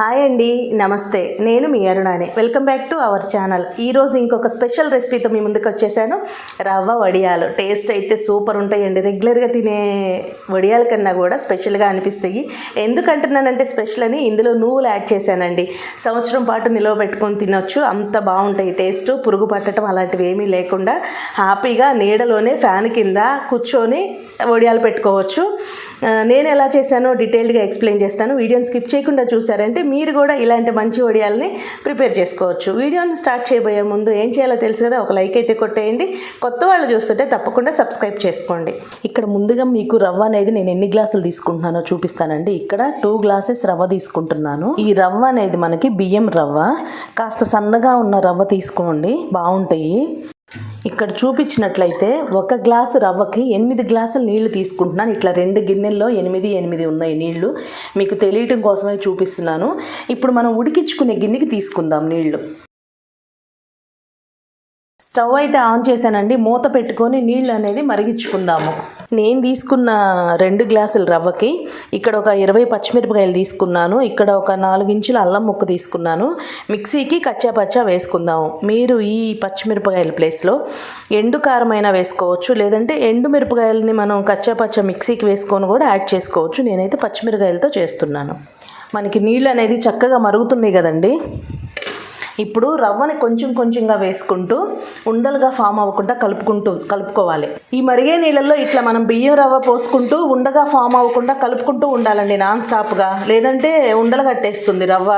Hi అండి, నమస్తే. నేను మీ అరుణాని. Welcome back to our channel. ఈరోజు ఇంకొక స్పెషల్ రెసిపీతో మీ ముందుకు వచ్చేసాను. రవ్వ వడియాలు. టేస్ట్ అయితే సూపర్ ఉంటాయండి. రెగ్యులర్గా తినే వడియాల కన్నా కూడా స్పెషల్గా అనిపిస్తాయి. ఎందుకంటున్నానంటే స్పెషల్ అని ఇందులో నువ్వులు యాడ్ చేశానండి. సంవత్సరం పాటు నిల్వ పెట్టుకొని తినొచ్చు, అంత బాగుంటాయి టేస్ట్. పురుగు పట్టడం అలాంటివి ఏమీ లేకుండా హ్యాపీగా నీడలోనే ఫ్యాన్ కింద కూర్చొని వడియాలు పెట్టుకోవచ్చు. నేను ఎలా చేశానో డీటెయిల్డ్గా ఎక్స్ప్లెయిన్ చేస్తాను. వీడియోని స్కిప్ చేయకుండా చూసారంటే మీరు కూడా ఇలాంటి మంచి వడియాలని ప్రిపేర్ చేసుకోవచ్చు. వీడియోని స్టార్ట్ చేయబోయే ముందు ఏం చేయాలో తెలుసు కదా, ఒక లైక్ అయితే కొట్టేయండి. కొత్త వాళ్ళు చూస్తుంటే తప్పకుండా సబ్స్క్రైబ్ చేసుకోండి. ఇక్కడ ముందుగా మీకు రవ్వ అనేది నేను ఎన్ని గ్లాసులు తీసుకుంటున్నానో చూపిస్తానండి. ఇక్కడ 2 గ్లాసెస్ రవ్వ తీసుకుంటున్నాను. ఈ రవ్వ అనేది మనకి బియ్యం రవ్వ. కాస్త సన్నగా ఉన్న రవ్వ తీసుకోండి, బాగుంటాయి. ఇక్కడ చూపించినట్లయితే 1 గ్లాసు రవ్వకి 8 గ్లాసులు నీళ్లు తీసుకుంటున్నాను. ఇట్లా 2 గిన్నెల్లో 8 ఉన్నాయి నీళ్లు. మీకు తెలియటం కోసమే చూపిస్తున్నాను. ఇప్పుడు మనం ఉడికించుకునే గిన్నెకి తీసుకుందాం నీళ్లు. స్టవ్ అయితే ఆన్ చేశానండి. మూత పెట్టుకొని నీళ్ళు అనేది మరిగించుకుందాము. నేను తీసుకున్న 2 గ్లాసుల రవ్వకి ఇక్కడ ఒక 20 పచ్చిమిరపకాయలు తీసుకున్నాను. ఇక్కడ ఒక 4 ఇంచుల అల్లం ముక్క తీసుకున్నాను. మిక్సీకి కచ్చా పచ్చా వేసుకుందాము. మీరు ఈ పచ్చిమిరపకాయల ప్లేస్లో ఎండు కారమైనా వేసుకోవచ్చు, లేదంటే ఎండు మిరపకాయలని మనం కచ్చా పచ్చా మిక్సీకి వేసుకొని కూడా యాడ్ చేసుకోవచ్చు. నేనైతే పచ్చిమిరపకాయలతో చేస్తున్నాను. మనకి నీళ్ళు అనేది చక్కగా మరుగుతున్నాయి కదండి. ఇప్పుడు రవ్వని కొంచెంగా వేసుకుంటూ ఉండలుగా ఫామ్ అవ్వకుండా కలుపుకోవాలి. ఈ మరిగే నీళ్ళల్లో ఇట్లా మనం బియ్యం రవ్వ పోసుకుంటూ ఉండగా ఫామ్ అవ్వకుండా కలుపుకుంటూ ఉండాలండి నాన్ స్టాప్గా, లేదంటే ఉండలు కట్టేస్తుంది రవ్వ.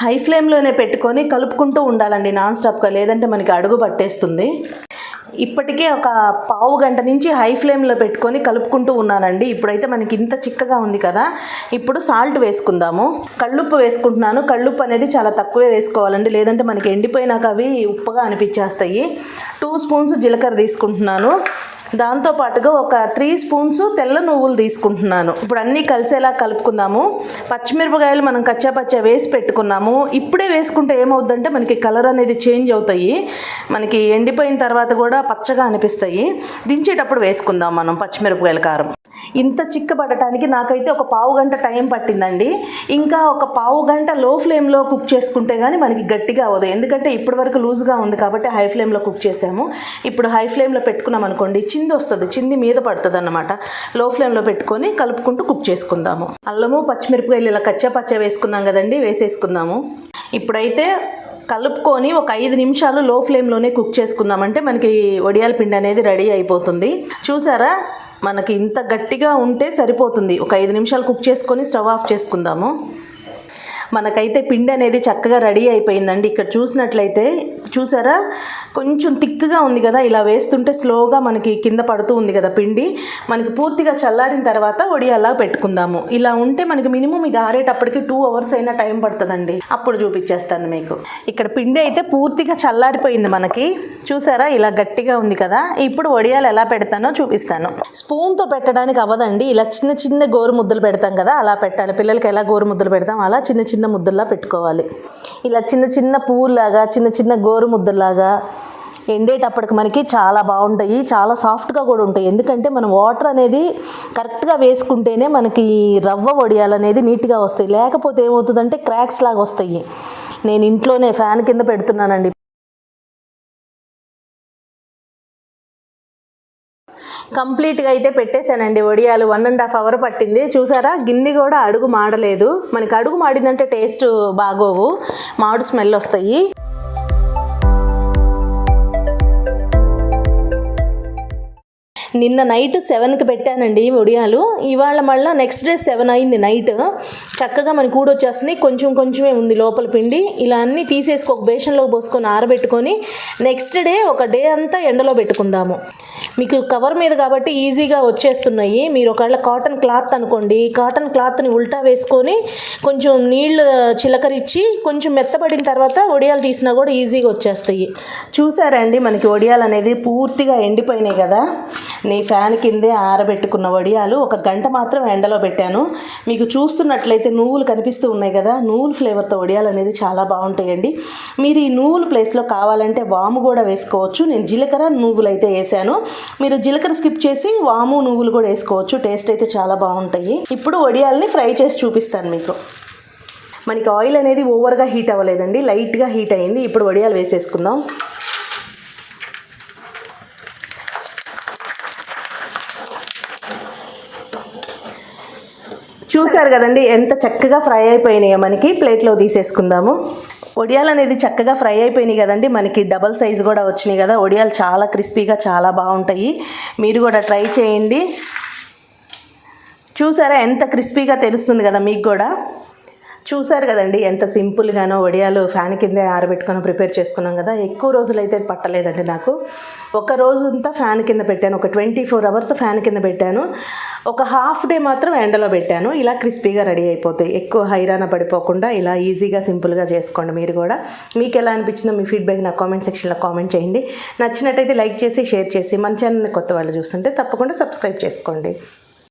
హై ఫ్లేమ్లోనే పెట్టుకొని కలుపుకుంటూ ఉండాలండి నాన్ స్టాప్గా, లేదంటే మనకి అడుగు పట్టేస్తుంది. ఇప్పటికే ఒక పావు గంట నుంచి హై ఫ్లేమ్లో పెట్టుకొని కలుపుకుంటూ ఉన్నానండి. ఇప్పుడైతే మనకి ఇంత చిక్కగా ఉంది కదా. ఇప్పుడు సాల్ట్ వేసుకుందాము. కళ్ళుప్పు వేసుకుంటున్నాను. కళ్ళుప్పు అనేది చాలా తక్కువే వేసుకోవాలండి, లేదంటే మనకి ఎండిపోయినాక అవి ఉప్పుగా అనిపించేస్తాయి. 2 స్పూన్స్ జీలకర్ర తీసుకుంటున్నాను. దాంతోపాటుగా ఒక 3 స్పూన్స్ తెల్ల నువ్వులు తీసుకుంటున్నాను. ఇప్పుడు అన్నీ కలిసేలా కలుపుకుందాము. పచ్చిమిరపకాయలు మనం కచ్చా పచ్చా వేసి పెట్టుకున్నాము. ఇప్పుడే వేసుకుంటే ఏమవుద్దంటే మనకి కలర్ అనేది చేంజ్ అవుతాయి. మనకి ఎండిపోయిన తర్వాత కూడా పచ్చగా అనిపిస్తాయి. దించేటప్పుడు వేసుకుందాం మనం పచ్చిమిరపకాయల కారం. ఇంత చిక్కబడటానికి నాకైతే ఒక పావు గంట టైం పట్టిందండి. ఇంకా ఒక పావు గంట లో ఫ్లేమ్లో కుక్ చేసుకుంటే కానీ మనకి గట్టిగా అవ్వదు. ఎందుకంటే ఇప్పటి వరకు లూజ్గా ఉంది కాబట్టి హై ఫ్లేమ్లో కుక్ చేసాము. ఇప్పుడు హై ఫ్లేమ్లో పెట్టుకున్నాం అనుకోండి, చింది వస్తుంది, చింది మీద పడుతుంది అన్నమాట. లో ఫ్లేమ్లో పెట్టుకొని కలుపుకుంటూ కుక్ చేసుకుందాము. అల్లము పచ్చిమిరపకాయలు ఇలా కచ్చా పచ్చా వేసుకున్నాం కదండి, వేసేసుకుందాము. ఇప్పుడైతే కలుపుకొని ఒక 5 నిమిషాలు లో ఫ్లేమ్లోనే కుక్ చేసుకుందామంటే మనకి వడియాల పిండి అనేది రెడీ అయిపోతుంది. చూసారా, మనకి ఇంత గట్టిగా ఉంటే సరిపోతుంది. ఒక 5 నిమిషాలు కుక్ చేసుకొని స్టవ్ ఆఫ్ చేసుకుందాము. మనకైతే పిండి అనేది చక్కగా రెడీ అయిపోయిందండి. ఇక్కడ చూసినట్లయితే చూసారా, కొంచెం థిక్గా ఉంది కదా. ఇలా వేస్తుంటే స్లోగా మనకి కింద పడుతూ ఉంది కదా పిండి. మనకి పూర్తిగా చల్లారిన తర్వాత వడియాలా పెట్టుకుందాము. ఇలా ఉంటే మనకి మినిమం ఇది ఆరేటప్పటికి 2 అవర్స్ అయినా టైం పడుతుందండి. అప్పుడు చూపించేస్తాను మీకు. ఇక్కడ పిండి అయితే పూర్తిగా చల్లారిపోయింది మనకి. చూసారా, ఇలా గట్టిగా ఉంది కదా. ఇప్పుడు వడియాలు ఎలా పెడతానో చూపిస్తాను. స్పూన్తో పెట్టడానికి అవ్వదండి. ఇలా చిన్న గోరు ముద్దలు పెడతాం కదా, అలా పెట్టాలి. పిల్లలకి ఎలా గోరు ముద్దలు పెడతాం అలా చిన్న ముద్దల్లా పెట్టుకోవాలి. ఇలా చిన్న పువ్వులాగా చిన్న గోరు ముద్దలాగా ఎండేటప్పటికి మనకి చాలా బాగుంటాయి. చాలా సాఫ్ట్గా కూడా ఉంటాయి. ఎందుకంటే మనం వాటర్ అనేది కరెక్ట్గా వేసుకుంటేనే మనకి రవ్వ వడియాలు అనేది నీట్గా వస్తాయి. లేకపోతే ఏమవుతుందంటే క్రాక్స్ లాగా వస్తాయి. నేను ఇంట్లోనే ఫ్యాన్ కింద పెడుతున్నానండి. కంప్లీట్గా అయితే పెట్టేశానండి వడియాలు. 1.5 అవర్ పట్టింది. చూసారా, గిన్నె కూడా అడుగు మాడలేదు. మనకి అడుగు మాడిందంటే టేస్ట్ బాగోవు, మాడు స్మెల్ వస్తాయి. నిన్న నైట్ 7కి పెట్టానండి వడియాలు. ఇవాళ మళ్ళీ నెక్స్ట్ డే 7 అయింది నైట్. చక్కగా మనకి కూడొచ్చేస్తున్నాయి. కొంచెమే ఉంది లోపల పిండి. ఇలా అన్నీ తీసేసి ఒక బేషన్లో పోసుకొని ఆరబెట్టుకొని నెక్స్ట్ డే ఒక డే అంతా ఎండలో పెట్టుకుందాము. మీకు కవర్ మీద కాబట్టి ఈజీగా వచ్చేస్తున్నాయి. మీరు ఒకవేళ కాటన్ క్లాత్ అనుకోండి, కాటన్ క్లాత్ని ఉల్టా వేసుకొని కొంచెం నీళ్ళు చిలకరించి కొంచెం మెత్తబడిన తర్వాత వడియాలు తీసినా కూడా ఈజీగా వచ్చేస్తాయి. చూసారండి, మనకి వడియాలు అనేది పూర్తిగా ఎండిపోయినాయి కదా. నీ ఫ్యాన్ కిందే ఆరబెట్టుకున్న వడియాలు 1 గంట మాత్రం ఎండలో పెట్టాను. మీకు చూస్తున్నట్లయితే నువ్వులు కనిపిస్తూ ఉన్నాయి కదా, నువ్వుల ఫ్లేవర్తో వడియాలు అనేది చాలా బాగుంటాయండి. మీరు ఈ నువ్వుల ప్లేస్లో కావాలంటే వాము కూడా వేసుకోవచ్చు. నేను జీలకర్ర నువ్వులు అయితే వేసాను. మీరు జీలకర్ర స్కిప్ చేసి వాము నువ్వులు కూడా వేసుకోవచ్చు. టేస్ట్ అయితే చాలా బాగుంటాయి. ఇప్పుడు వడియాల్ని ఫ్రై చేసి చూపిస్తాను మీకు. మనకి ఆయిల్ అనేది ఓవర్గా హీట్ అవ్వలేదండి, లైట్గా హీట్ అయింది. ఇప్పుడు వడియాలు వేసేసుకుందాం. చూసారు కదండి ఎంత చక్కగా ఫ్రై అయిపోయినాయో. మనకి ప్లేట్లో తీసేసుకుందాము. వడియాలు అనేది చక్కగా ఫ్రై అయిపోయినాయి కదండి. మనకి డబల్ సైజు కూడా వచ్చినాయి కదా. వడియాలు చాలా క్రిస్పీగా చాలా బాగుంటాయి. మీరు కూడా ట్రై చేయండి. చూసారా ఎంత క్రిస్పీగా తెలుస్తుంది కదా మీకు కూడా. చూసారు కదండి ఎంత సింపుల్గానో వడియాలు ఫ్యాన్ కిందే ఆరబెట్టుకొని ప్రిపేర్ చేసుకున్నాం కదా. ఎక్కువ రోజులు అయితే పట్టలేదండి నాకు. ఒక రోజు అంతా ఫ్యాన్ కింద పెట్టాను, ఒక 24 అవర్స్ ఫ్యాన్ కింద పెట్టాను. ఒక హాఫ్ డే మాత్రం ఎండలో పెట్టాను. ఇలా క్రిస్పీగా రెడీ అయిపోతాయి. ఎక్కువ హైరాణ పడిపోకుండా ఇలా ఈజీగా సింపుల్గా చేసుకోండి మీరు కూడా. మీకు ఎలా అనిపించిందో మీ ఫీడ్బ్యాక్ నా కామెంట్ సెక్షన్లో కామెంట్ చేయండి. నచ్చినట్టయితే లైక్ చేసి షేర్ చేసి, మన ఛానల్ని కొత్త వాళ్ళు చూస్తుంటే తప్పకుండా సబ్స్క్రైబ్ చేసుకోండి.